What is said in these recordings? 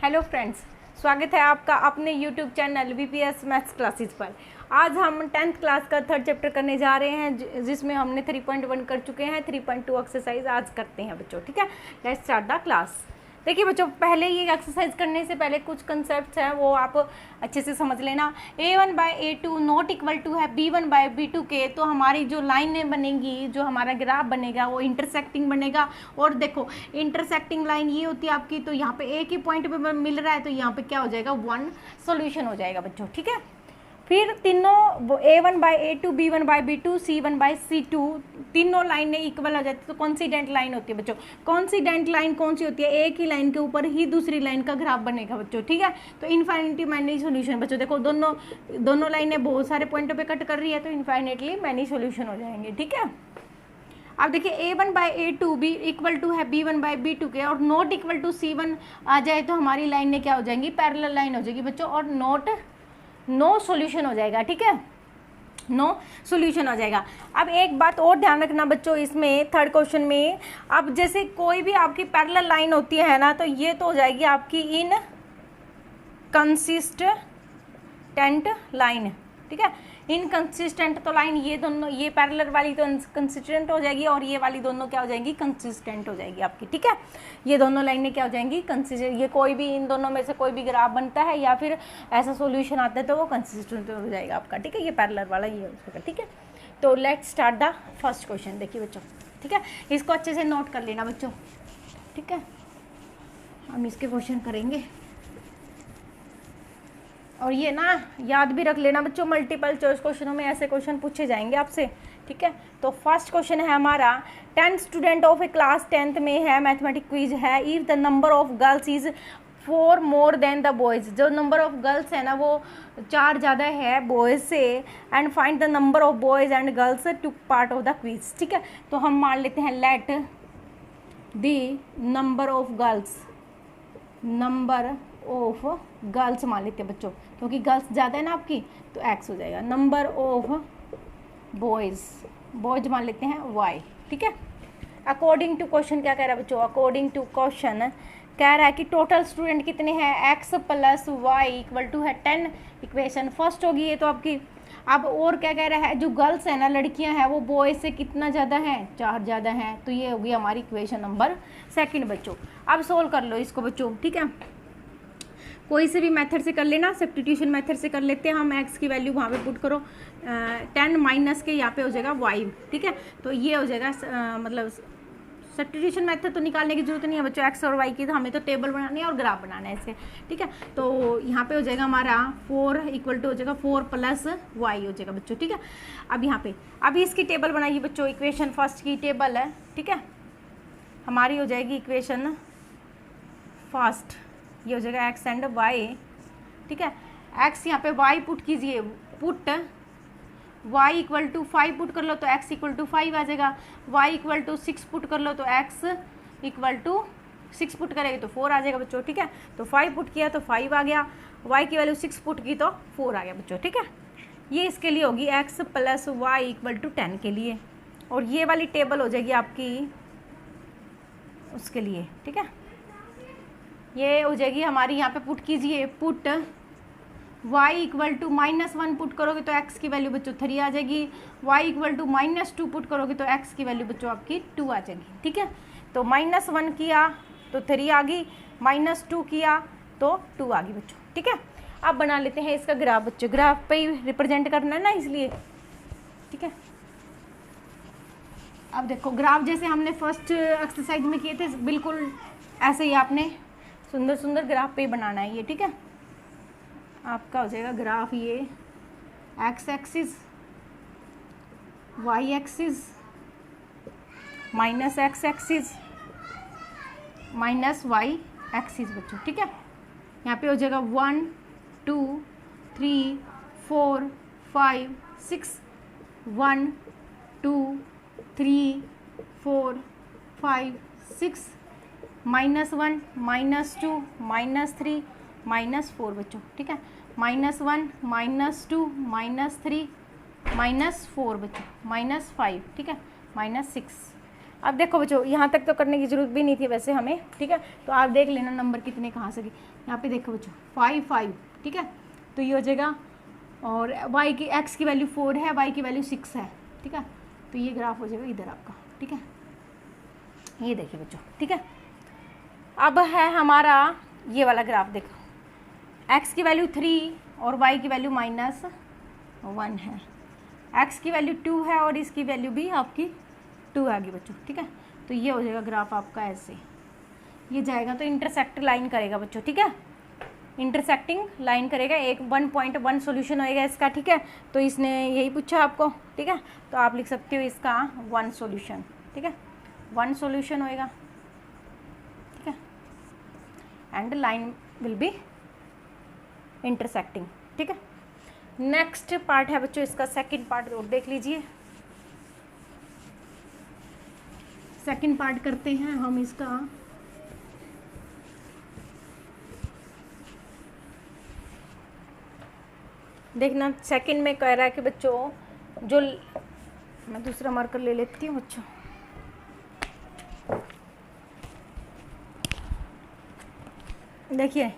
Hello friends, स्वागत है आपका अपने YouTube channel VPS maths classes पर। आज हम 10th क्लास का थर्ड चैप्टर करने जा रहे हैं, जिसमें हमने 3.1 कर चुके हैं। 3.2 एक्सरसाइज आज करते हैं बच्चों। ठीक है, लेट्स स्टार्ट द क्लास। देखिए बच्चों, पहले ये एक्सरसाइज करने से पहले कुछ कंसेप्ट्स हैं वो आप अच्छे से समझ लेना। a1/a2 नॉट इक्वल टू है b1/b2 के, तो हमारी जो लाइनें बनेंगी, जो हमारा ग्राफ बनेगा वो इंटरसेक्टिंग बनेगा। और देखो इंटरसेक्टिंग लाइन ये होती है आपकी, तो यहाँ पे एक ही पॉइंट पे मिल रहा है, तो यहाँ पे क्या हो जाएगा, वन सॉल्यूशन हो जाएगा बच्चों। ठीक है, फिर तीनों a1/a2 b1/b2 c1/c2 तीनों लाइनें इक्वल हो जाती है, तो कॉन्सिडेंट लाइन होती है बच्चों। कॉन्सिडेंट लाइन कौन सी होती है, एक ही लाइन के ऊपर ही दूसरी लाइन का ग्राफ बनेगा बच्चों। ठीक है, तो इनफाइनिटी मैनी सॉल्यूशन बच्चों। देखो दोनों लाइनें बहुत सारे पॉइंटों पे कट कर रही है, तो इनफाइनिटली मैनी सॉल्यूशन हो जाएंगे। ठीक है, अब देखिए a1/a2 भी इक्वल टू है b1/b2 के, और नॉट इक्वल टू c1 आ जाए तो हमारी लाइनें क्या हो जाएंगी, पैरेलल लाइन हो जाएगी बच्चों, और नो सॉल्यूशन हो जाएगा। ठीक है, नो सॉल्यूशन हो जाएगा। अब एक बात और ध्यान रखना बच्चों, इसमें थर्ड क्वेश्चन में, अब जैसे कोई भी आपकी पैरेलल लाइन होती है ना, तो ये तो हो जाएगी आपकी इनकंसिस्टेंट लाइन। ठीक है, इनकंसिस्टेंट तो लाइन ये दोनों, ये पैरेलल वाली तो कंसिस्टेंट हो जाएगी, और ये वाली दोनों क्या हो जाएंगी, कंसिस्टेंट हो जाएगी आपकी। ठीक है, ये दोनों लाइनें क्या हो जाएंगी, कंसिस्टेंट। ये कोई भी इन दोनों में से कोई भी ग्राफ बनता है या फिर ऐसा सॉल्यूशन आता है तो वो कंसिस्टेंट हो जाएगा आपका। ठीक है, ये पैरेलल वाला ये हो जाएगा। ठीक है, तो let's start the first question. देखिए बच्चों, ठीक है, इसको अच्छे से नोट कर लेना बच्चों। ठीक है, हम इसके क्वेश्चन करेंगे, और ये ना याद भी रख लेना बच्चों, मल्टीपल चॉइस क्वेश्चनों में ऐसे क्वेश्चन पूछे जाएंगे आपसे। ठीक है, तो फर्स्ट क्वेश्चन है हमारा, 10 student of A class 10th में है, मैथमेटिक क्विज है। If the number of girls is 4 more than the boys, जो नंबर ऑफ गर्ल्स है ना वो 4 ज़्यादा है बॉयज़ से, and find the number of boys and girls to part of the quiz. ठीक है, तो हम मान लेते हैं let the number of girls मान लेते हैं बच्चों, क्योंकि गर्ल्स ज़्यादा है ना आपकी, तो x हो जाएगा। नंबर ऑफ बॉयज़ मान लेते हैं y। ठीक है, अकॉर्डिंग टू क्वेश्चन क्या कह रहा है बच्चों, अकॉर्डिंग टू क्वेश्चन कह रहा है कि टोटल स्टूडेंट कितने हैं, x + y इक्वल टू है 10। इक्वेशन फर्स्ट होगी ये तो आपकी। अब और क्या कह रहा है, जो गर्ल्स है ना, लड़कियां हैं, वो बॉयज़ से कितना ज़्यादा है, 4 ज़्यादा हैं, तो ये होगी हमारी इक्वेशन नंबर सेकंड बच्चों। अब सोल्व कर लो इसको बच्चों। ठीक है, कोई से भी मेथड से कर लेना, सब्स्टिट्यूशन मेथड से कर लेते हैं हम। x की वैल्यू वहाँ पे पुट करो, 10 माइनस के यहाँ पे हो जाएगा y। ठीक है, तो ये हो जाएगा मतलब सब्स्टिट्यूशन मेथड तो निकालने की जरूरत नहीं है बच्चों, x और y की, तो हमें तो टेबल बनानी है और ग्राफ बनाना है इसके। ठीक है, तो यहाँ पे हो जाएगा हमारा 4 इक्वल टू हो जाएगा 4 + y हो जाएगा बच्चों। ठीक है, अब यहाँ पे अभी इसकी टेबल बनाइए बच्चों, इक्वेशन फर्स्ट की टेबल है। ठीक है, हमारी हो जाएगी इक्वेशन फर्स्ट, ये हो जाएगा x एंड y। ठीक है, x यहाँ पे y पुट कीजिए, put y equal to 5 put कर लो तो x इक्वल टू 5 आ जाएगा। y इक्वल टू 6 पुट कर लो तो x इक्वल टू 6 पुट करेंगे तो 4 आ जाएगा बच्चों। ठीक है, तो 5 पुट किया तो 5 आ गया, y की वैल्यू 6 पुट की तो 4 आ गया बच्चों। ठीक है, ये इसके लिए होगी x + y इक्वल टू 10 के लिए, और ये वाली टेबल हो जाएगी आपकी उसके लिए। ठीक है, ये हो जाएगी हमारी, यहाँ पे पुट कीजिए, put y equal to -1 put करोगे तो x की वैल्यू बच्चों 3 आ जाएगी। y इक्वल टू -2 पुट करोगे तो x की वैल्यू बच्चों आपकी 2 आ जाएगी। ठीक है, तो -1 किया तो 3 आ गई, -2 किया तो 2 आ गई बच्चों। ठीक है, अब बना लेते हैं इसका ग्राफ बच्चों, ग्राफ पे ही रिप्रेजेंट करना है ना इसलिए। ठीक है, अब देखो ग्राफ जैसे हमने फर्स्ट एक्सरसाइज में किए थे, बिल्कुल ऐसे ही आपने सुंदर सुंदर ग्राफ पे बनाना है ये। ठीक है, आपका हो जाएगा ग्राफ ये x axis, y axis, -x axis, -y axis बच्चों। ठीक है, यहाँ पे हो जाएगा 1 2 3 4 5 6, 1 2 3 4 5 6, -1 -2 -3 -4 बच्चों। ठीक है, -1 -2 -3 -4 बच्चों, -5। ठीक है, -6 अब देखो बच्चों, यहाँ तक तो करने की जरूरत भी नहीं थी वैसे हमें, ठीक है। तो आप देख लेना नंबर कितने कहाँ से, यहाँ पे देखो बच्चों 5 5, ठीक है। तो ये हो जाएगा, और y की x की वैल्यू 4 है, y की वैल्यू 6 है, ठीक है। तो ये ग्राफ हो जाएगा इधर आपका, ठीक है। ये देखिए बच्चों, ठीक है। अब है हमारा ये वाला ग्राफ, देखो x की वैल्यू 3 और y की वैल्यू -1 है, x की वैल्यू 2 है और इसकी वैल्यू भी आपकी 2 आएगी बच्चों, ठीक है। तो ये हो जाएगा ग्राफ आपका ऐसे, ये जाएगा तो इंटरसेक्ट लाइन करेगा बच्चों, ठीक है। इंटरसेक्टिंग लाइन करेगा, एक 1.1 सॉल्यूशन होएगा इसका, ठीक है। तो इसने यही पूछा आपको, ठीक है। तो आप लिख सकते हो इसका 1 सॉल्यूशन, ठीक है, 1 सॉल्यूशन होएगा, ठीक है। And line will be intersecting, ठीक है। नेक्स्ट पार्ट है बच्चों इसका सेकंड पार्ट, और देख लीजिए। सेकंड पार्ट करते हैं हम इसका। देखना सेकंड में कह रहा है कि बच्चों जो, मैं दूसरा मार्कर ले लेती हूँ बच्चों। देखिए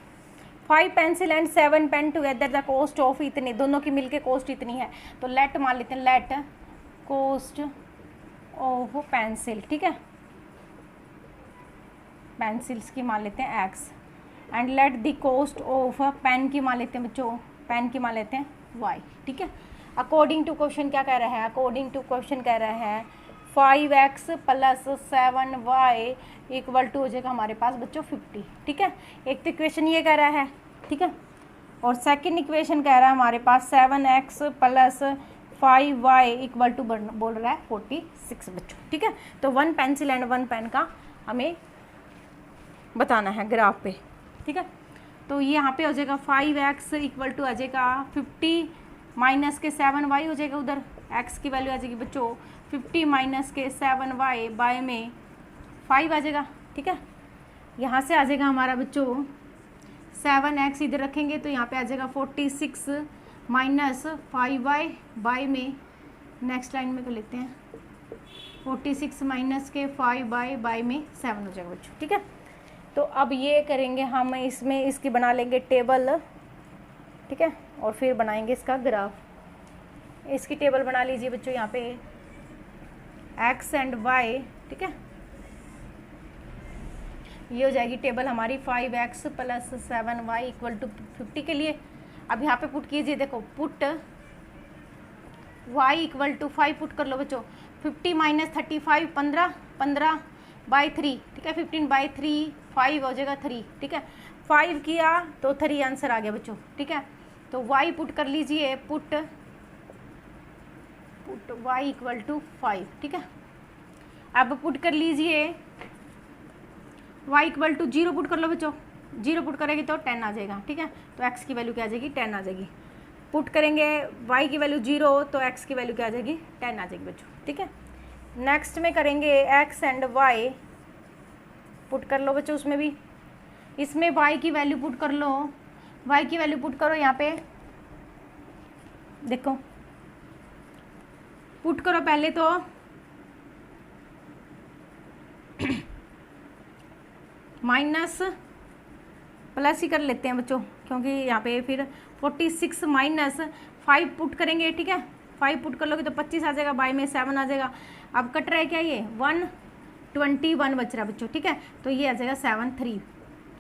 5 pencil and 7 pen together the cost of इतने, दोनों की मिलके कॉस्ट इतनी है। तो लेट मान लेते हैं, लेट कॉस्ट ऑफ पेंसिल, ठीक है, पेंसिल्स की मान लेते हैं x, and let the cost of pen की मान लेते हैं बच्चों, पेन की मान लेते हैं y, ठीक है। अकॉर्डिंग टू क्वेश्चन क्या कह रहा है, अकॉर्डिंग टू क्वेश्चन कह रहा है 5x + 7y इक्वल टू हो जाएगा हमारे पास बच्चों 50, ठीक है। एक तो इक्वेशन ये कह रहा है, ठीक है, और सेकंड इक्वेशन कह रहा है हमारे पास 7x + 5y इक्वल टू बोल रहा है 46 बच्चों, ठीक है। तो 1 पेंसिल एंड 1 पेन का हमें बताना है ग्राफ पे, ठीक है। तो ये यहाँ पे हो जाएगा 5x इक्वल टू आ जाएगा 50 माइनस के 7y हो जाएगा, उधर x की वैल्यू आ जाएगी बच्चों 50 माइनस के 7y बाय में 5 आ जाएगा, ठीक है। यहाँ से आ जाएगा हमारा बच्चों 7x इधर रखेंगे तो यहाँ पे आ जाएगा 46 माइनस 5y बाय में, नेक्स्ट लाइन में कर लेते हैं 46 माइनस के 5y बाय में 7 हो जाएगा बच्चों, ठीक है। तो अब ये करेंगे हम, इसमें इसकी बना लेंगे टेबल, ठीक है, और फिर बनाएंगे इसका ग्राफ। इसकी टेबल बना लीजिए बच्चों, यहाँ पे x एंड y, ठीक है। ये हो जाएगी टेबल हमारी 5x + 7y इक्वल टू 50 के लिए। अब यहाँ पे पुट कीजिए, देखो put y equal to 5 put कर लो बच्चों, 50 माइनस 35 15, 15 बाई 3, ठीक है, 15/3 5 हो जाएगा 3, ठीक है। 5 किया तो 3 आंसर आ गया बच्चों, ठीक है। तो y पुट कर लीजिए, पुट y इक्वल टू 5, ठीक है। अब पुट कर लीजिए y इक्वल टू 0 पुट कर लो बच्चों, 0 पुट करेंगे तो 10 आ जाएगा, ठीक है। तो x की वैल्यू क्या आ जाएगी, 10 आ जाएगी। पुट करेंगे y की वैल्यू 0 तो x की वैल्यू क्या आ जाएगी, 10 आ जाएगी बच्चों, ठीक है। नेक्स्ट में करेंगे x एंड y पुट कर लो बच्चों, उसमें भी, इसमें y की वैल्यू पुट कर लो, y की वैल्यू पुट करो, यहाँ पे देखो पुट करो पहले तो माइनस प्लस ही कर लेते हैं बच्चों, क्योंकि यहाँ पे फिर 46 माइनस 5 पुट करेंगे, ठीक है। 5 पुट कर लोगे तो 25 आ जाएगा, बाय में 7 आ जाएगा। अब कट रहा है क्या, ये 121 बच रहा है बच्चों, ठीक है। तो ये आ जाएगा 73,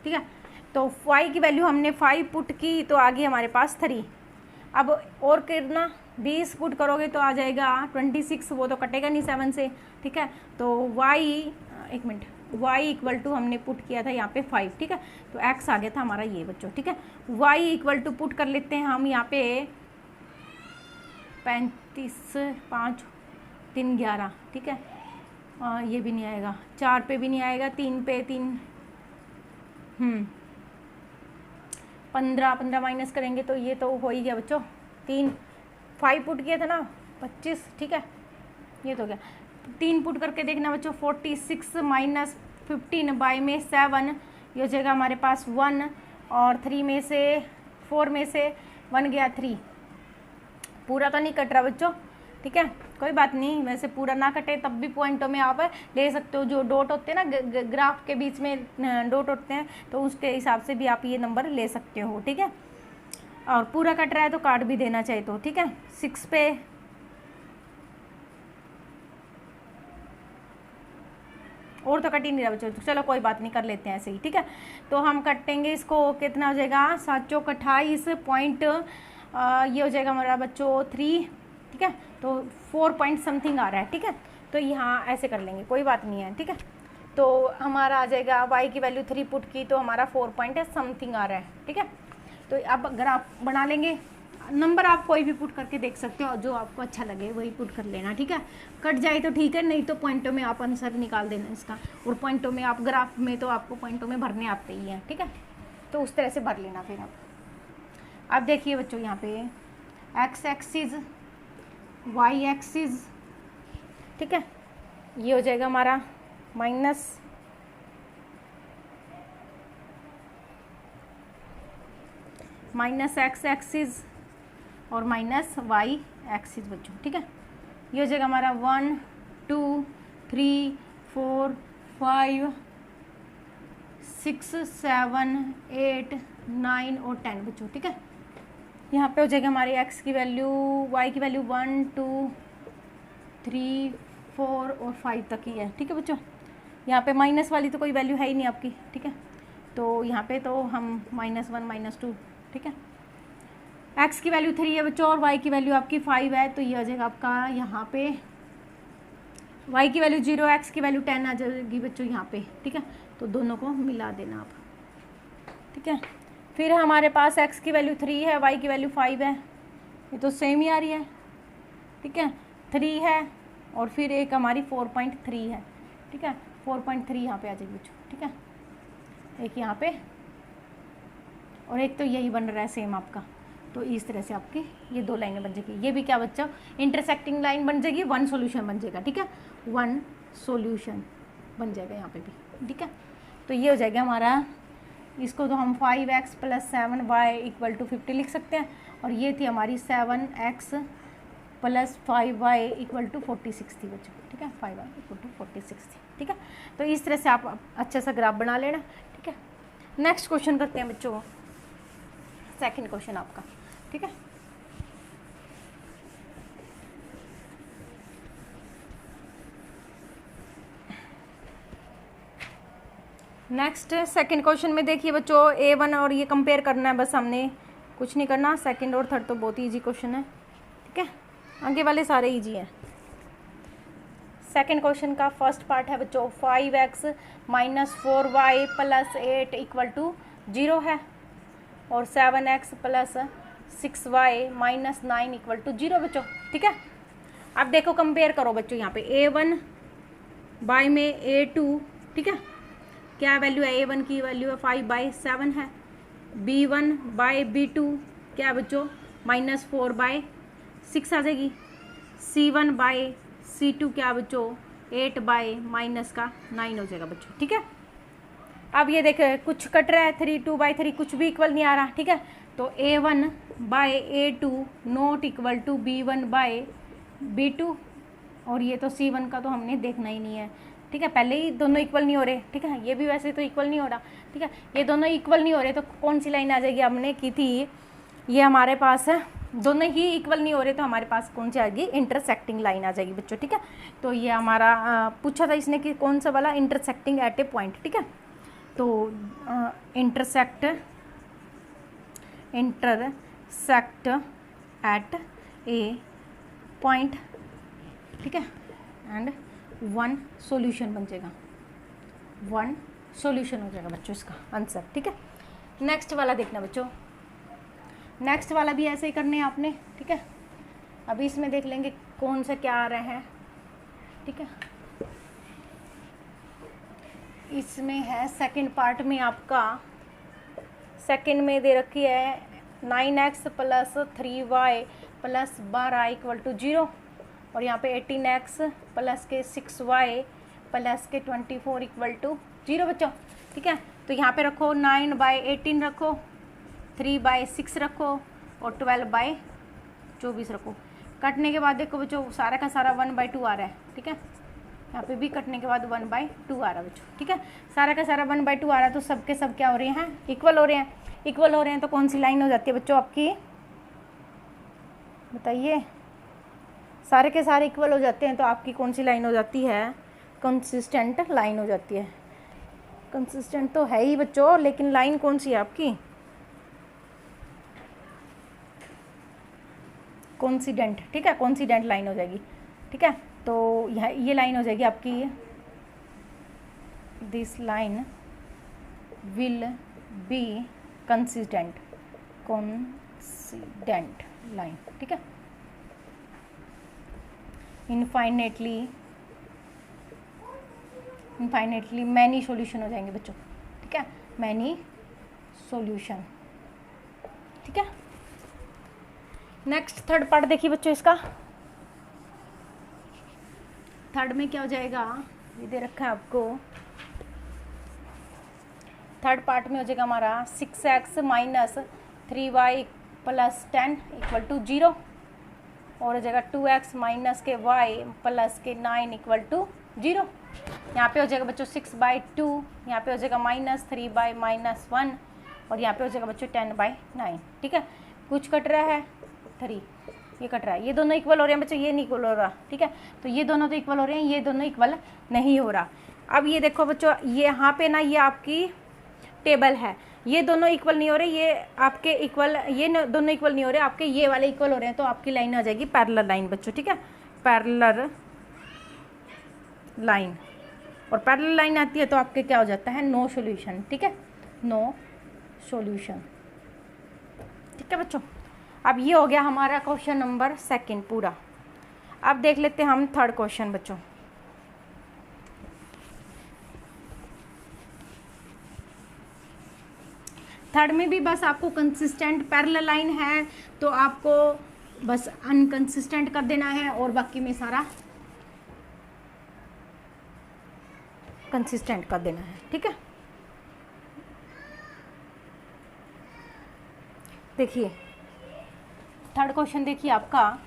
ठीक है। तो y की वैल्यू हमने 5 पुट की तो आ गई हमारे पास 3। अब और करना 20 पुट करोगे तो आ जाएगा 26, वो तो कटेगा नहीं 7 से, ठीक है। तो y, एक मिनट, y इक्वल टू हमने पुट किया था यहाँ पे 5, ठीक है। तो x आ गया था हमारा ये बच्चों, ठीक है। y इक्वल टू पुट कर लेते हैं हम यहाँ पे 35 5 3 11, ठीक है। ये भी नहीं आएगा, 4 पे भी नहीं आएगा, 3 पे 3 15 माइनस करेंगे तो ये तो हो ही गया बच्चों, 5 पुट किया था ना 25, ठीक है। ये तो हो गया, 3 पुट करके देखना बच्चों, 46 माइनस 15 बाय में 7, ये हो जाएगा हमारे पास 1, और 3 में से 4 में से 1 गया 3, पूरा तो नहीं कट रहा बच्चों, ठीक है। कोई बात नहीं, वैसे पूरा ना कटे तब भी पॉइंटों में आप ले सकते हो। जो डॉट होते हैं ना ग्राफ के बीच में डॉट होते हैं, तो उसके हिसाब से भी आप ये नंबर ले सकते हो, ठीक है। और पूरा कट रहा है तो काट भी देना चाहिए, तो ठीक है। 6 पे और तो कट ही नहीं रहा बच्चों, चलो कोई बात नहीं, कर लेते हैं ऐसे ही, ठीक है। तो हम कटेंगे इसको, कितना हो जाएगा 7 चौक 28 पॉइंट, ये हो जाएगा हमारा बच्चों 3, ठीक है। तो 4 पॉइंट समथिंग आ रहा है, ठीक है। तो यहाँ ऐसे कर लेंगे, कोई बात नहीं है, ठीक है। तो हमारा आ जाएगा y की वैल्यू 3 पुट की, तो हमारा 4 पॉइंट समथिंग आ रहा है, ठीक है। तो अब ग्राफ बना लेंगे, नंबर आप कोई भी पुट करके देख सकते हो, जो आपको अच्छा लगे वही पुट कर लेना, ठीक है। कट जाए तो ठीक है, नहीं तो पॉइंटों में आप आंसर निकाल देना इसका, और पॉइंटों में आप ग्राफ में तो आपको पॉइंटों में भरने आते ही हैं, ठीक है। तो उस तरह से भर लेना फिर आप। अब देखिए बच्चों, यहाँ पे x एक्सिस, y एक्सिस, ठीक है, ये हो जाएगा हमारा माइनस x एक्सिस और माइनस y एक्सिस बच्चों, ठीक है। ये हो जाएगा हमारा 1 2 3 4 5 6 7 8 9 और 10 बच्चों, ठीक है। यहाँ पे हो जाएगा हमारी x की वैल्यू, y की वैल्यू 1 2 3 4 और 5 तक ही है, ठीक है बच्चों। यहाँ पे माइनस वाली तो कोई वैल्यू है ही नहीं आपकी, ठीक है। तो यहाँ पे तो हम -1 -2, ठीक है। x की वैल्यू 3 है बच्चों और y की वैल्यू आपकी 5 है, तो ये हो जाएगा आपका यहाँ पे y की वैल्यू 0, x की वैल्यू 10 आ जाएगी बच्चों यहाँ पे, ठीक है। तो दोनों को मिला देना आप, ठीक है। फिर हमारे पास x की वैल्यू 3 है, y की वैल्यू 5 है, ये तो सेम ही आ रही है, ठीक है। 3 है और फिर एक हमारी 4.3 है, ठीक है। 4.3 यहाँ पे आ जाएगी बच्चों, ठीक है। एक यहाँ पे और एक तो यही बन रहा है सेम आपका। तो इस तरह से आपकी ये 2 लाइनें बन जाएगी। ये भी क्या बच्चों, इंटरसेक्टिंग लाइन बन जाएगी, 1 सॉल्यूशन बन जाएगा, ठीक है। 1 सॉल्यूशन बन जाएगा यहाँ पे भी, ठीक है। तो ये हो जाएगा हमारा, इसको तो हम 5x + 7y = 50 लिख सकते हैं, और ये थी हमारी 7x + 5y = 46 थी बच्चों, ठीक है। 5y = 46 थी, ठीक है। तो इस तरह से आप अच्छा सा ग्राफ बना लेना, ठीक है। नेक्स्ट क्वेश्चन करते हैं बच्चों, सेकंड क्वेश्चन आपका, ठीक है। नेक्स्ट सेकंड क्वेश्चन में देखिए बच्चों, A1 और ये कंपेयर करना है बस, हमने कुछ नहीं करना। सेकंड और थर्ड तो बहुत ईजी क्वेश्चन है, ठीक है। आगे वाले सारे ईजी हैं। सेकंड क्वेश्चन का फर्स्ट पार्ट है बच्चों, 5x - 4y + 8 = 0 है, और 7x + 6y - 9 = 0 बच्चों, ठीक है। अब देखो कंपेयर करो बच्चों, यहाँ पे A1 बाय में A2, ठीक है। क्या वैल्यू है, A1 की वैल्यू है 5/7 है। B1 बाय B2 क्या बच्चों, -4/6 आ जाएगी। C1 बाय C2 क्या बच्चों, 8/-9 हो जाएगा बच्चों, ठीक है। अब ये देखे कुछ कट रहा है, 3 2/3 कुछ भी इक्वल नहीं आ रहा, ठीक है। तो A1 by A2 not equal to B1 by B2, और ये तो C1 का तो हमने देखना ही नहीं है, ठीक है। पहले ही दोनों इक्वल नहीं हो रहे, ठीक है। ये भी वैसे तो इक्वल नहीं हो रहा, ठीक है। ये दोनों इक्वल नहीं हो रहे तो कौन सी लाइन आ जाएगी, हमने की थी ये हमारे पास है, दोनों ही इक्वल नहीं हो रहे तो हमारे पास कौन सी आएगी, इंटरसेक्टिंग लाइन आ जाएगी बच्चों, ठीक है। तो ये हमारा पूछा था इसने कि कौन सा वाला, इंटरसेक्टिंग एट ए पॉइंट, ठीक है। तो इंटरसेक्ट एट ए पॉइंट, ठीक है, एंड 1 सॉल्यूशन बन जाएगा, 1 सॉल्यूशन हो जाएगा बच्चों इसका आंसर, ठीक है। नेक्स्ट वाला देखना बच्चों, नेक्स्ट वाला भी ऐसे ही करने हैं आपने, ठीक है। अभी इसमें देख लेंगे कौन सा क्या आ रहा है, ठीक है। इसमें है सेकंड पार्ट में आपका, सेकंड में दे रखी है 9x + 3y + 12 = 0, और यहाँ पे 18x + के 6y + के 24 = 0 बच्चों, ठीक है। तो यहाँ पे रखो 9/18 रखो, 3/6 रखो और 12/24 रखो। कटने के बाद देखो बच्चों सारा का सारा 1/2 आ रहा है, ठीक है। यहाँ पे भी कटने के बाद 1/2 आ रहा है बच्चों, ठीक है। सारा का सारा 1/2 आ रहा है, तो सब के सब क्या हो रहे हैं, इक्वल हो रहे हैं। इक्वल हो रहे हैं तो कौन सी लाइन हो जाती है बच्चों आपकी, बताइए। सारे के सारे इक्वल हो जाते हैं तो आपकी कौन सी लाइन हो जाती है, कंसिस्टेंट लाइन हो जाती है। कंसिस्टेंट तो है ही बच्चों, लेकिन लाइन कौन सी है आपकी, कॉन्सिडेंट, ठीक है। कॉन्सिडेंट लाइन हो जाएगी, ठीक है। तो यह ये लाइन हो जाएगी आपकी, this line will be consistent, coincident line, ठीक है। इनफाइनेटली मैनी सॉल्यूशन हो जाएंगे बच्चों, ठीक है। मैनी सॉल्यूशन, ठीक है। नेक्स्ट थर्ड पार्ट देखिए बच्चों इसका। थर्ड में क्या हो जाएगा, ये दे रखा है आपको। थर्ड पार्ट में हो जाएगा हमारा 6x minus 3y plus 10 equal to 0, और हो जाएगा 2x माइनस के y प्लस के 9 इक्वल टू 0। यहाँ पे हो जाएगा बच्चों 6/2, यहाँ पे हो जाएगा -3/-1, और यहाँ पे हो जाएगा बच्चों 10/9, ठीक है। कुछ कट रहा है 3, ये कट रहा है, ये दोनों इक्वल हो रहे हैं बच्चों, ये नहीं इक्वल हो रहा, ठीक है। तो ये दोनों तो इक्वल हो रहे हैं, ये दोनों इक्वल नहीं हो रहा। अब ये देखो बच्चों, ये यहाँ पे ना ये आपकी टेबल है, ये दोनों इक्वल नहीं हो रहे, ये आपके इक्वल, ये दोनों इक्वल नहीं हो रहे, आपके ये वाले इक्वल हो रहे हैं, तो आपकी लाइन आ जाएगी पैरेलल लाइन बच्चों, ठीक है। पैरेलल लाइन, और पैरेलल लाइन आती है तो आपके क्या हो जाता है, नो सॉल्यूशन, ठीक है। नो सॉल्यूशन, ठीक है बच्चों। अब ये हो गया हमारा क्वेश्चन नंबर 2 पूरा। अब देख लेते हैं हम थर्ड क्वेश्चन बच्चों। थर्ड में भी बस आपको कंसिस्टेंट पैरेलल लाइन है तो आपको बस अनकंसिस्टेंट कर देना है, और बाकी में सारा कंसिस्टेंट कर देना है, ठीक है। देखिए थर्ड क्वेश्चन देखिए आपका।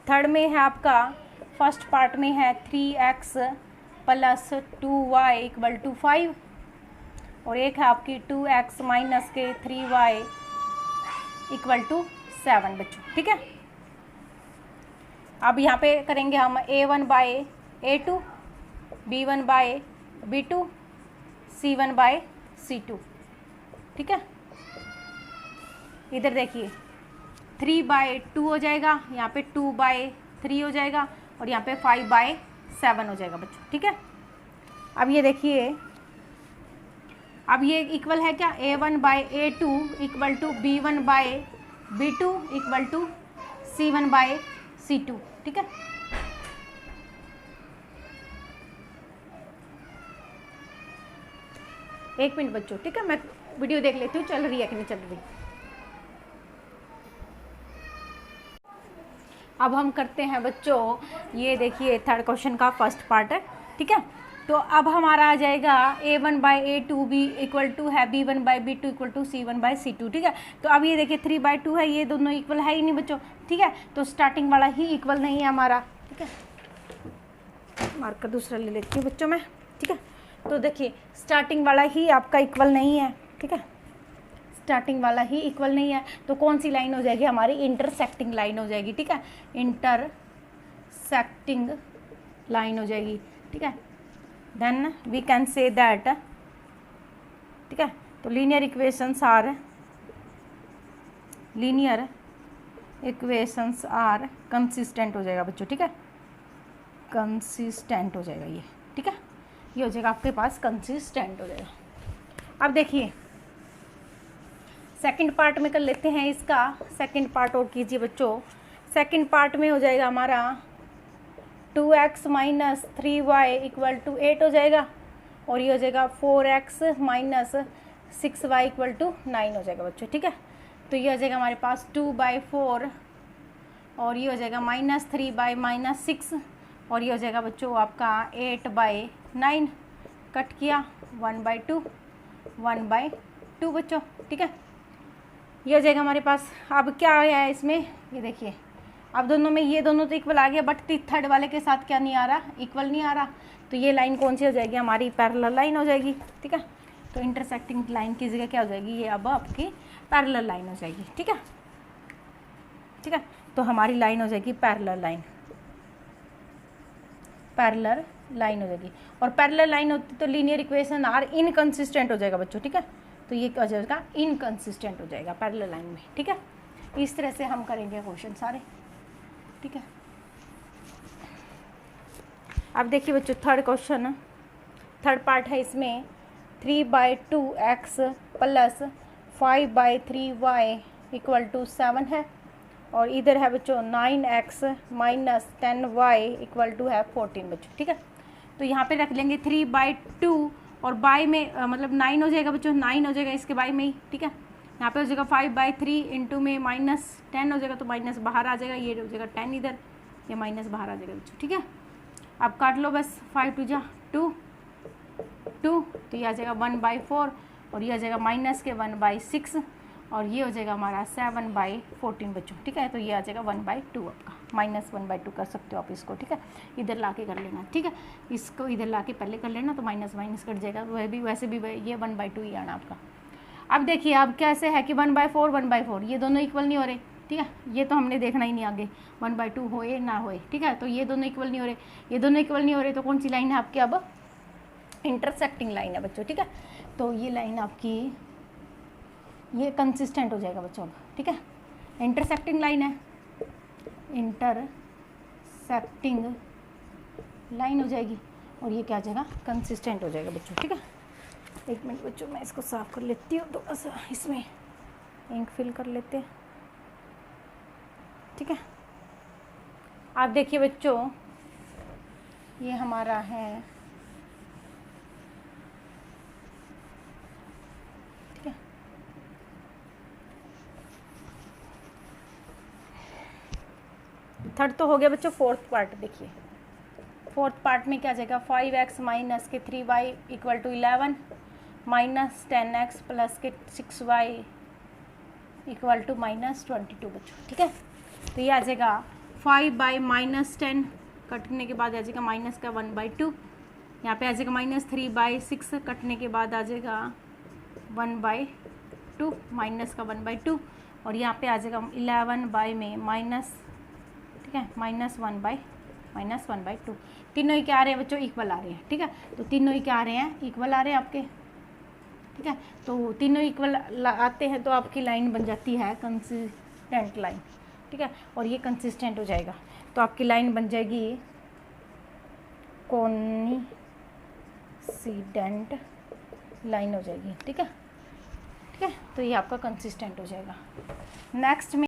थर्ड में है आपका, फर्स्ट पार्ट में है 3x plus 2y equal to 5, और एक है आपकी 2x माइनस के 3y इक्वल टू 7 बच्चों, ठीक है। अब यहाँ पे करेंगे हम a1/a2, b1/b2, c1/c2, ठीक है। इधर देखिए 3/2 हो जाएगा, यहाँ पे 2/3 हो जाएगा, और यहाँ पे 5/7 हो जाएगा बच्चों, ठीक है। अब ये देखिए, अब ये इक्वल है क्या, a1/a2 equal to b1/b2 equal to c1/c2, ठीक है। एक मिनट बच्चों, ठीक है, मैं वीडियो देख लेती हूँ चल रही है कि नहीं चल रही। अब हम करते हैं बच्चों, ये देखिए थर्ड क्वेश्चन का फर्स्ट पार्ट है, ठीक है। तो अब हमारा आ जाएगा a1/a2 भी इक्वल टू है b1/b2 इक्वल टू c1/c2, ठीक है। तो अब ये देखिए 3/2 है, ये दोनों इक्वल है ही नहीं बच्चों, ठीक है। तो स्टार्टिंग वाला ही इक्वल नहीं है हमारा, ठीक है। मार्कर दूसरा ले लेती हूँ बच्चों मैं, ठीक है। तो देखिए स्टार्टिंग वाला ही आपका इक्वल नहीं है, ठीक है। स्टार्टिंग वाला ही इक्वल नहीं है, तो कौन सी लाइन हो जाएगी हमारी, इंटरसेक्टिंग लाइन हो जाएगी, ठीक है। इंटरसेक्टिंग लाइन हो जाएगी, ठीक है। Then we can say that, ठीक है। तो लीनियर इक्वेशंस आर कंसिस्टेंट हो जाएगा बच्चों, ठीक है। कंसिस्टेंट हो जाएगा ये, ठीक है। ये हो जाएगा आपके पास कंसिस्टेंट हो जाएगा। अब देखिए सेकंड पार्ट में कर लेते हैं इसका। सेकंड पार्ट और कीजिए बच्चों। सेकंड पार्ट में हो जाएगा हमारा 2x minus 3y equal to 8 हो जाएगा, और ये हो जाएगा 4x minus 6y equal to 9 हो जाएगा बच्चों, ठीक है। तो ये हो जाएगा हमारे पास 2/4, और ये हो जाएगा -3/-6, और ये हो जाएगा बच्चों आपका 8/9, कट किया 1/2 बच्चों, ठीक है। ये हो जाएगा हमारे पास। अब क्या आया है इसमें, ये देखिए अब दोनों में ये दोनों तो इक्वल आ गया, बट थर्ड वाले के साथ क्या नहीं आ रहा, इक्वल नहीं आ रहा। तो ये लाइन कौन सी हो जाएगी, हमारी पैरेलल लाइन हो जाएगी। ठीक है, तो इंटरसेक्टिंग लाइन की जगह क्या हो जाएगी, ये अब आपकी पैरेलल लाइन हो जाएगी। ठीक है, ठीक है, तो हमारी लाइन हो जाएगी पैरेलल लाइन, पैरेलल लाइन हो जाएगी। और पैरेलल लाइन होती तो लीनियर इक्वेशन आर इनकंसिस्टेंट हो जाएगा बच्चों। ठीक है, तो ये क्या हो जाएगा, इनकंसिस्टेंट हो जाएगा पैरेलल लाइन में। ठीक है, इस तरह से हम करेंगे क्वेश्चन सारे। ठीक है, अब देखिए बच्चों थर्ड क्वेश्चन, थर्ड पार्ट है इसमें 3/2x plus 5/3y equal to 7 है, और इधर है बच्चों 9x minus 10y equal to है 14 बच्चों। ठीक है, तो यहाँ पे रख लेंगे 3/2 और बाय में मतलब 9 हो जाएगा बच्चों, 9 हो जाएगा इसके बाय में ही। ठीक है, यहाँ पे हो जाएगा 5/3 इंटू में माइनस 10 हो जाएगा, तो माइनस बाहर आ जाएगा, ये हो जाएगा 10 इधर, ये माइनस बाहर आ जाएगा बच्चों। ठीक है, अब काट लो बस, 5 2 जा 2, तो ये आ जाएगा 1/4 और ये आ जाएगा माइनस के 1/6 और ये हो जाएगा हमारा 7/14 बच्चों। ठीक है, तो ये आ जाएगा 1/2 आपका, माइनस 1/2 कर सकते हो आप इसको। ठीक है, इधर ला के कर लेना। ठीक है, इसको इधर ला के पहले कर लेना, तो माइनस माइनस कट जाएगा, वह भी वैसे भी ये 1/2 ही आना आपका। अब देखिए अब कैसे है कि 1/4 1/4 ये दोनों इक्वल नहीं हो रहे। ठीक है, ये तो हमने देखना ही नहीं आगे 1/2 होए ना होए। ठीक है, तो ये दोनों इक्वल नहीं हो रहे, ये दोनों इक्वल नहीं हो रहे, तो कौन सी लाइन है आपकी, अब इंटरसेक्टिंग लाइन है बच्चों। ठीक है, तो ये लाइन आपकी ये कंसिस्टेंट हो जाएगा बच्चों। ठीक है, इंटरसेक्टिंग लाइन है, इंटरसेक्टिंग लाइन हो जाएगी और ये क्या हो जाएगा, कंसिस्टेंट हो जाएगा बच्चों। ठीक है, एक मिनट बच्चों मैं इसको साफ कर लेती हूँ, थोड़ा सा इसमें इंक फिल कर लेते हैं। ठीक है, आप देखिए बच्चों ये हमारा है, ठीक है, थर्ड तो हो गया बच्चों। फोर्थ पार्ट देखिए, फोर्थ पार्ट में क्या आ जाएगा, 5x माइनस के 3y equal to 11 minus 10x plus के 6y इक्वल टू माइनस 22 बच्चों। ठीक है, तो ये आ जाएगा 5/-10 कटने के बाद आ जाएगा माइनस का 1/2, यहाँ पे आ जाएगा माइनस 3/6 कटने के बाद आ जाएगा 1/2 माइनस का 1/2 और यहाँ पे आ जाएगा 11 में माइनस, ठीक है, -1/2। तीनों ही क्या आ रहे हैं बच्चों, इक्वल आ रहे हैं। ठीक है, तो तीनों ही क्या आ रहे हैं, इक्वल आ रहे हैं आपके। ठीक है, तो तीनों इक्वल आते हैं तो आपकी लाइन बन जाती है कंसिस्टेंट लाइन। ठीक है, और ये कंसिस्टेंट हो जाएगा तो आपकी लाइन बन जाएगी कोनिसीडेंट लाइन हो जाएगी। ठीक है, ठीक है, तो ये आपका कंसिस्टेंट हो जाएगा। नेक्स्ट में